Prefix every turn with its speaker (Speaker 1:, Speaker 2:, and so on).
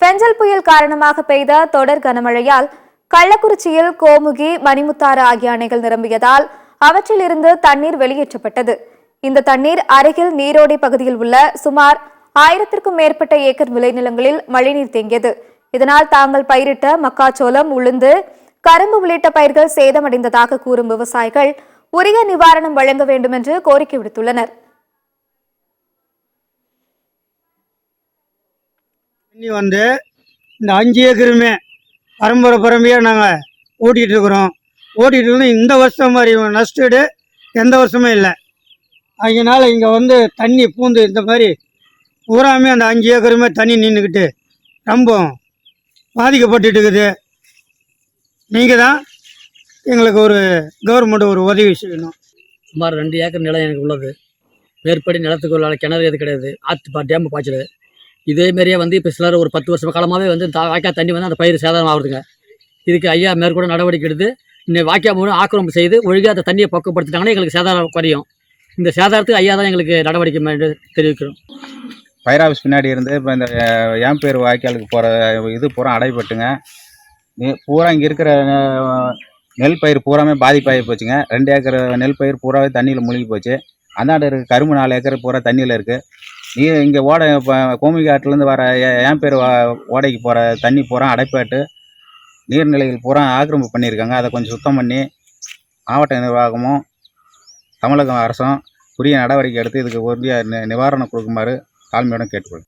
Speaker 1: பெஞ்சல் புயல் காரணமாக பெய்த தொடர் கனமழையால் கள்ளக்குறிச்சியில் கோமுகி, மணிமுத்தாறு ஆகிய அணைகள் நிரம்பியதால் அவற்றிலிருந்து தண்ணீர் வெளியேற்றப்பட்டது. இந்த தண்ணீர் அருகில் நீரோடை பகுதியில் உள்ள சுமார் 1000க்கும் மேற்பட்ட ஏக்கர் விளைநிலங்களில் மழைநீர் தேங்கியது. இதனால் தாங்கள் பயிரிட்ட மக்காச்சோளம், உளுந்து, கரும்பு உள்ளிட்ட பயிர்கள் சேதமடைந்ததாக கூறும் விவசாயிகள் உரிய நிவாரணம் வழங்க வேண்டும் என்று கோரிக்கை விடுத்துள்ளனர்.
Speaker 2: இந்த 5 ஏக்கருமே பரம்பரையாக நாங்கள் ஓட்டிகிட்டு இருக்கிறோம். இந்த வருஷம் மாதிரி நஷ்டீடு எந்த வருஷமும் இல்லை. அதனால் இங்கே தண்ணி பூந்து இந்த மாதிரி பூராமே அந்த 5 ஏக்கருமே தண்ணி நின்றுக்கிட்டு ரொம்ப பாதிக்கப்பட்டு இருக்குது. நீங்கள் தான் எங்களுக்கு ஒரு கவர்மெண்ட் ஒரு உதவி செய்யணும்.
Speaker 3: சுமார் 2 ஏக்கர் நிலம் எனக்கு உள்ளது. மேற்படி நிலத்துக்கு உள்ள கிணறு எது கிடையாது. டேம் பாய்ச்சல் இதேமாரியே இப்போ சிலர் ஒரு 10 வருஷம் காலமாகவே வாய்க்கால் தண்ணி அந்த பயிர் சேதாரம் ஆகுதுங்க. இதுக்கு ஐயா மேற்கொண்டு நடவடிக்கை எடுத்து இன்னும் வாய்க்கால் மூலம் ஆக்கிரமிப்பு செய்து ஒழுங்காக அந்த தண்ணியை பக்குவப்படுத்திட்டாங்கன்னா எங்களுக்கு சேதாரம் குறையும். இந்த சேதாரத்துக்கு ஐயா தான் எங்களுக்கு நடவடிக்கை தெரிவிக்கிறோம்.
Speaker 4: ஃபயர் ஆஃபீஸ் பின்னாடி இருந்து இப்போ இந்த என் பேர் வாய்க்காலுக்கு போகிற இது பூரா அடைப்பட்டுங்க. பூரா இங்கே இருக்கிற நெல் பயிர் பூராமே பாதிப்பாகி போச்சுங்க. 2 ஏக்கர் நெல் பயிர் பூராவே தண்ணியில் மூழ்கி போச்சு. அந்தாண்ட இருக்குது கரும்பு 4 ஏக்கர் பூரா தண்ணியில் இருக்குது. இங்கே இப்போ கோமுகி ஆற்றுலேருந்து வர என் பேர் ஓடைக்கு போகிற தண்ணி பூரா அடைப்பாட்டு நீர்நிலைகள் பூரா ஆக்கிரமிப்பு பண்ணியிருக்காங்க. அதை கொஞ்சம் சுத்தம் பண்ணி மாவட்ட நிர்வாகமும் தமிழக அரசும் உரிய நடவடிக்கை எடுத்து இதுக்கு உரிய நிவாரணம் கொடுக்குமாறு தாழ்மையுடன் கேட்டுக்கொள்கிறேன்.